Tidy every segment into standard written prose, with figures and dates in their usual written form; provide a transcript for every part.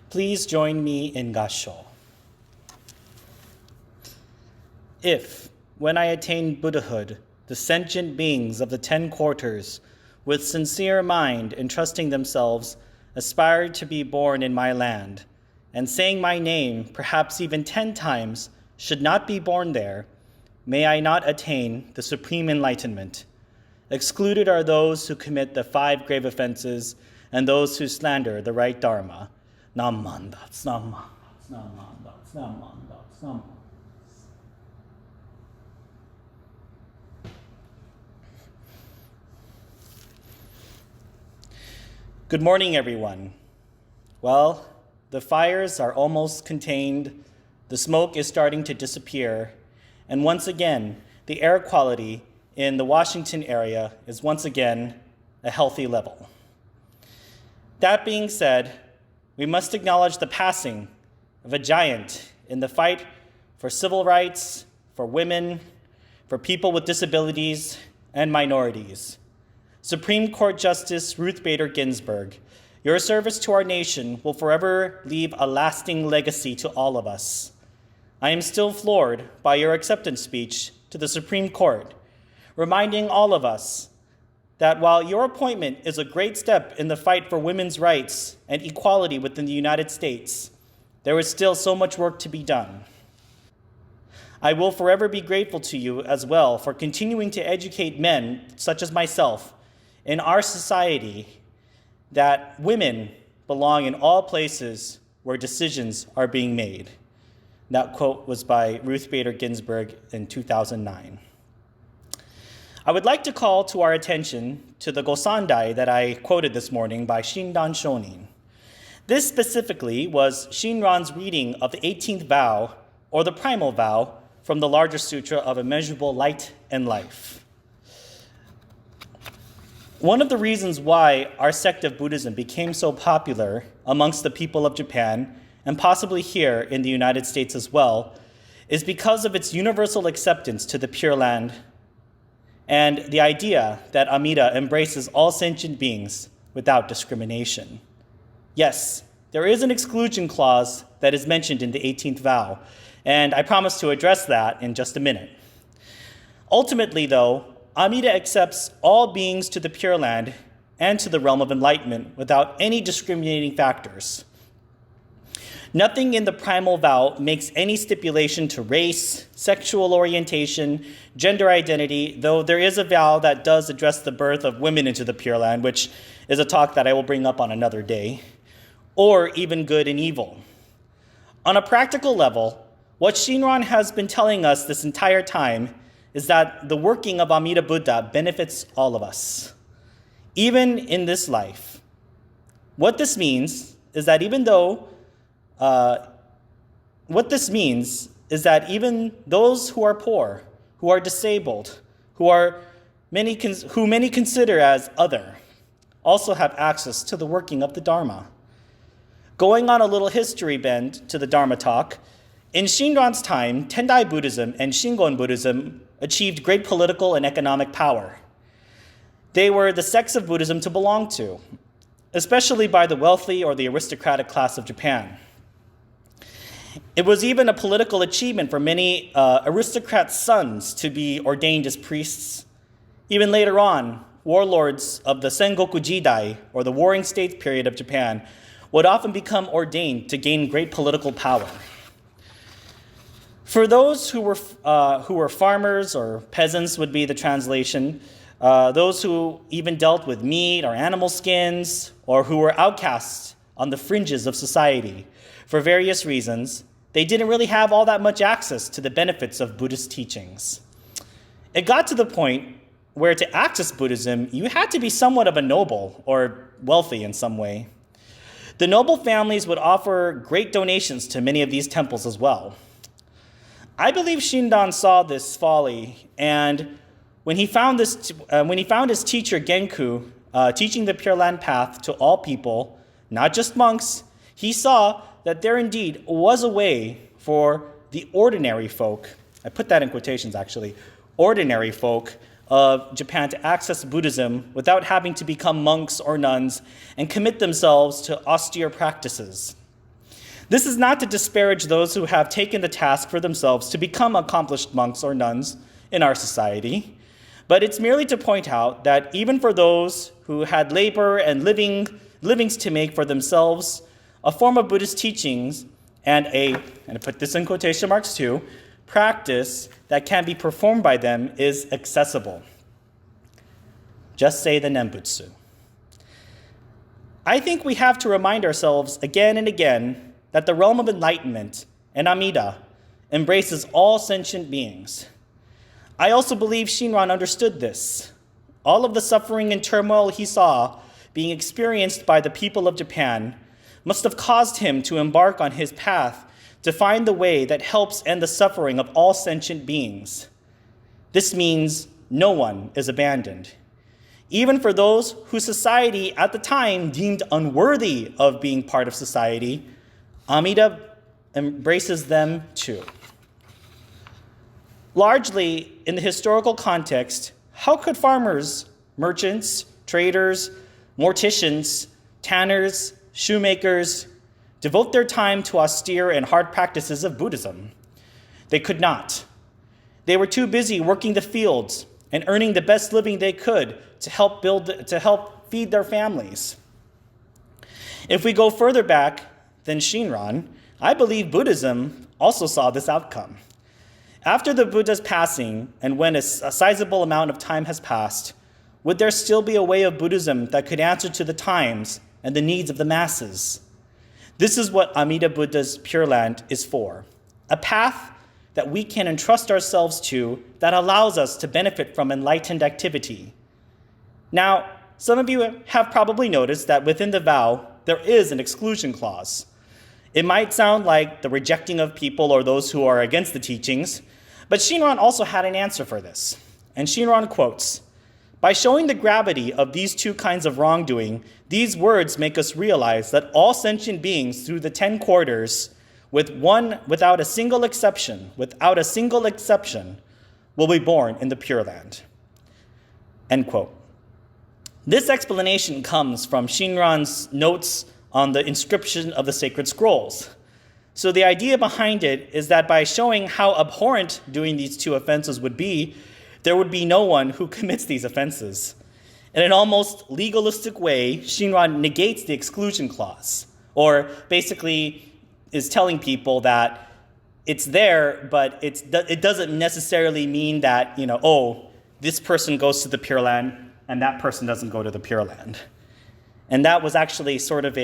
Please join me in Gassho. If, when I attain Buddhahood, the sentient beings of the 10 quarters, with sincere mind entrusting themselves, aspire to be born in my land, and saying my name perhaps even 10 times should not be born there, may I not attain the supreme enlightenment. Excluded are those who commit the 5 grave offenses and those who slander the right Dharma. Nam-man-dats, nam-man-dats, nam-man-dats, nam-man-dats, nam-man-dats. Good morning, everyone. Well, the fires are almost contained, the smoke is starting to disappear, and once again, the air quality in the Washington area is once again a healthy level. That being said, we must acknowledge the passing of a giant in the fight for civil rights, for women, for people with disabilities, and minorities. Supreme Court Justice Ruth Bader Ginsburg, your service to our nation will forever leave a lasting legacy to all of us. I am still floored by your acceptance speech to the Supreme Court, reminding all of us that while your appointment is a great step in the fight for women's rights and equality within the United States, there is still so much work to be done. I will forever be grateful to you as well for continuing to educate men, such as myself, in our society that women belong in all places where decisions are being made. That quote was by Ruth Bader Ginsburg in 2009. I would like to call to our attention to the Gosandai that I quoted this morning by Shinran Shonin. This specifically was Shinran's reading of the 18th vow, or the primal vow, from the larger sutra of immeasurable light and life. One of the reasons why our sect of Buddhism became so popular amongst the people of Japan, and possibly here in the United States as well, is because of its universal acceptance to the Pure Land and the idea that Amida embraces all sentient beings without discrimination. Yes, there is an exclusion clause that is mentioned in the 18th vow, and I promise to address that in just a minute. Ultimately, though, Amida accepts all beings to the Pure Land and to the realm of enlightenment without any discriminating factors. Nothing in the primal vow makes any stipulation to race, sexual orientation, gender identity, though there is a vow that does address the birth of women into the Pure Land, which is a talk that I will bring up on another day, or even good and evil. On a practical level, what Shinran has been telling us this entire time is that the working of Amida Buddha benefits all of us, even in this life. What this means is that even those who are poor, who are disabled, who many consider as other, also have access to the working of the Dharma. Going on a little history bend to the Dharma talk, in Shinran's time, Tendai Buddhism and Shingon Buddhism achieved great political and economic power. They were the sects of Buddhism to belong to, especially by the wealthy or the aristocratic class of Japan. It was even a political achievement for many aristocrats' sons to be ordained as priests. Even later on, warlords of the Sengoku Jidai, or the Warring States period of Japan, would often become ordained to gain great political power. For those who were farmers, or peasants would be the translation, those who even dealt with meat or animal skins, or who were outcasts on the fringes of society, for various reasons, they didn't really have all that much access to the benefits of Buddhist teachings. It got to the point where to access Buddhism, you had to be somewhat of a noble or wealthy in some way. The noble families would offer great donations to many of these temples as well. I believe Shinran saw this folly, and when he found his teacher Genku teaching the Pure Land path to all people, not just monks, he saw that there indeed was a way for the ordinary folk, I put that in quotations actually, ordinary folk of Japan to access Buddhism without having to become monks or nuns and commit themselves to austere practices. This is not to disparage those who have taken the task for themselves to become accomplished monks or nuns in our society, but it's merely to point out that even for those who had labor and livings to make for themselves, a form of Buddhist teachings and I put this in quotation marks too, practice that can be performed by them is accessible. Just say the Nembutsu. I think we have to remind ourselves again and again that the realm of enlightenment and Amida embraces all sentient beings. I also believe Shinran understood this. All of the suffering and turmoil he saw being experienced by the people of Japan must have caused him to embark on his path to find the way that helps end the suffering of all sentient beings. This means no one is abandoned. Even for those whose society at the time deemed unworthy of being part of society, Amida embraces them too. Largely, in the historical context, how could farmers, merchants, traders, morticians, tanners, shoemakers devote their time to austere and hard practices of Buddhism? They could not. They were too busy working the fields and earning the best living they could to help feed their families. If we go further back than Shinran, I believe Buddhism also saw this outcome. After the Buddha's passing, and when a sizable amount of time has passed, would there still be a way of Buddhism that could answer to the times and the needs of the masses? This is what Amida Buddha's Pure Land is for, a path that we can entrust ourselves to that allows us to benefit from enlightened activity. Now, some of you have probably noticed that within the vow, there is an exclusion clause. It might sound like the rejecting of people or those who are against the teachings, but Shinran also had an answer for this. And Shinran quotes, "By showing the gravity of these two kinds of wrongdoing, these words make us realize that all sentient beings through the 10 quarters, without a single exception, will be born in the Pure Land." End quote. This explanation comes from Shinran's notes on the inscription of the sacred scrolls. So the idea behind it is that by showing how abhorrent doing these two offenses would be, there would be no one who commits these offenses. In an almost legalistic way, Shinran negates the exclusion clause, or basically is telling people that it's there, but it doesn't necessarily mean that, this person goes to the Pure Land and that person doesn't go to the Pure Land. And that was actually sort of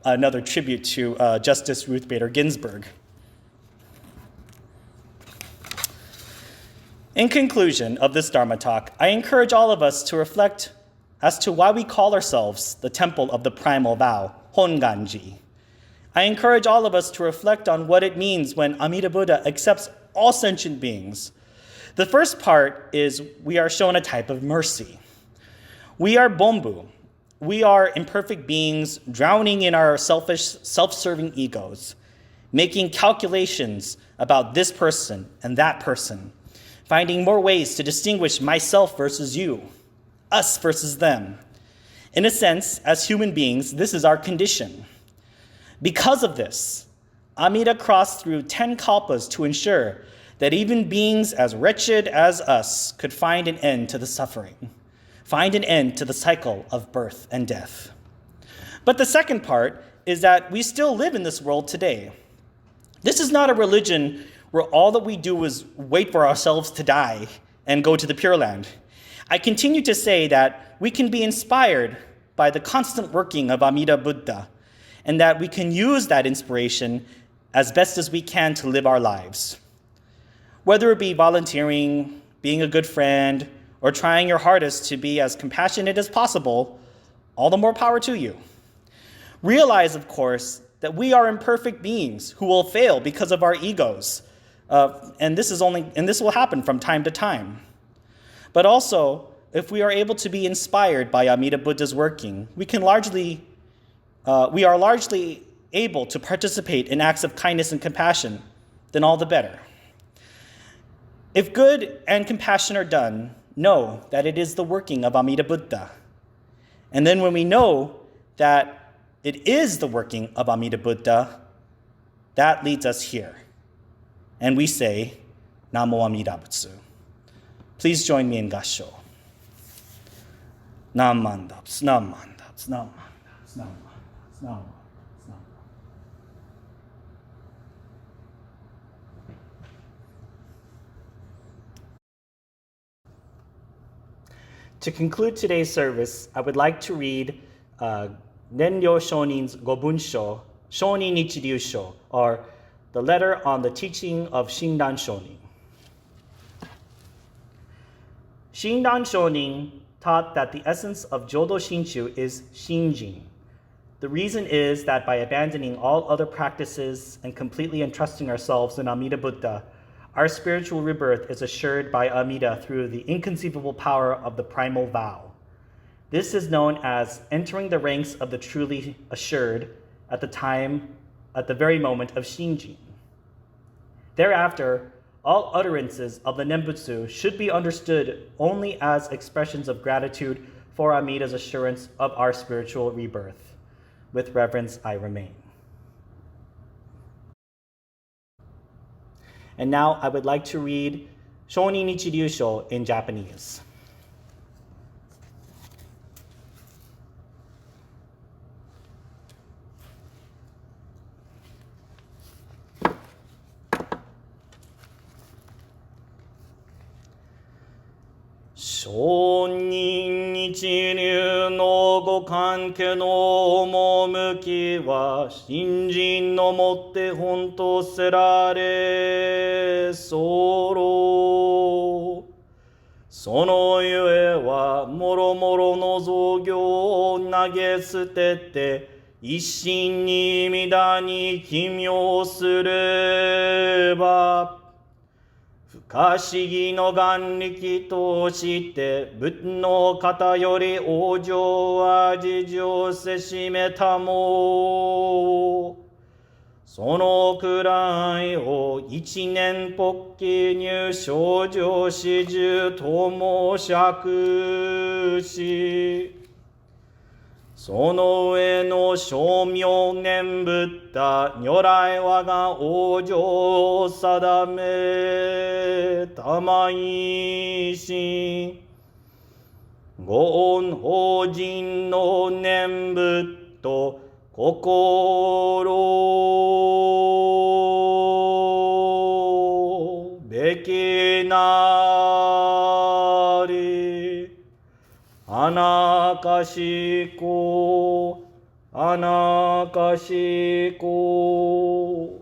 another tribute to Justice Ruth Bader Ginsburg. In conclusion of this Dharma talk, I encourage all of us to reflect as to why we call ourselves the temple of the primal vow, Honganji. I encourage all of us to reflect on what it means when Amida Buddha accepts all sentient beings. The first part is we are shown a type of mercy. We are Bombu. We are imperfect beings drowning in our selfish, self-serving egos, making calculations about this person and that person, finding more ways to distinguish myself versus you, us versus them. In a sense, as human beings, this is our condition. Because of this, Amida crossed through 10 kalpas to ensure that even beings as wretched as us could find an end to the suffering, find an end to the cycle of birth and death. But the second part is that we still live in this world today. This is not a religion where all that we do is wait for ourselves to die and go to the Pure Land. I continue to say that we can be inspired by the constant working of Amida Buddha, and that we can use that inspiration as best as we can to live our lives. Whether it be volunteering, being a good friend, or trying your hardest to be as compassionate as possible, all the more power to you. Realize, of course, that we are imperfect beings who will fail because of our egos, and this will happen from time to time. But also, if we are able to be inspired by Amida Buddha's working, we are largely able to participate in acts of kindness and compassion, then all the better. If good and compassion are done, know that it is the working of Amida Buddha. And then when we know that it is the working of Amida Buddha, That leads us here. And we say, Namo Amida Butsu. Please join me in Gassho. Nam Mandaps, Nam Mandaps, Nam Mandaps, Nam Mandaps, Nam Mandaps. To conclude today's service, I would like to read Nenryo Shonin's Gobunsho, Shonin Nichiryusho, or the letter on the teaching of Shindan Shonin. Shindan Shonin taught that the essence of Jodo Shinshu is Shinjin. The reason is that by abandoning all other practices and completely entrusting ourselves in Amida Buddha, our spiritual rebirth is assured by Amida through the inconceivable power of the primal vow. This is known as entering the ranks of the truly assured at the very moment of Shinjin. Thereafter, all utterances of the Nembutsu should be understood only as expressions of gratitude for Amida's assurance of our spiritual rebirth. With reverence, I remain. And now I would like to read Shonin Nichiryusho in Japanese. Shonin Nichiryu no go kanke no omomuki wa shinjin no motte honto serare soro. Sono yue wa moro moro no zogyo o nage sutete isshin ni mida ni kimyo sureba. 不可思議の眼力として仏の方より往生は事情せしめたもそのくらいを一年ぽっき入少女始終とも釈しその上の称名念仏陀如来我が往生を定め玉石ご恩法人の念仏と心べきなりアナカシコアナカシコ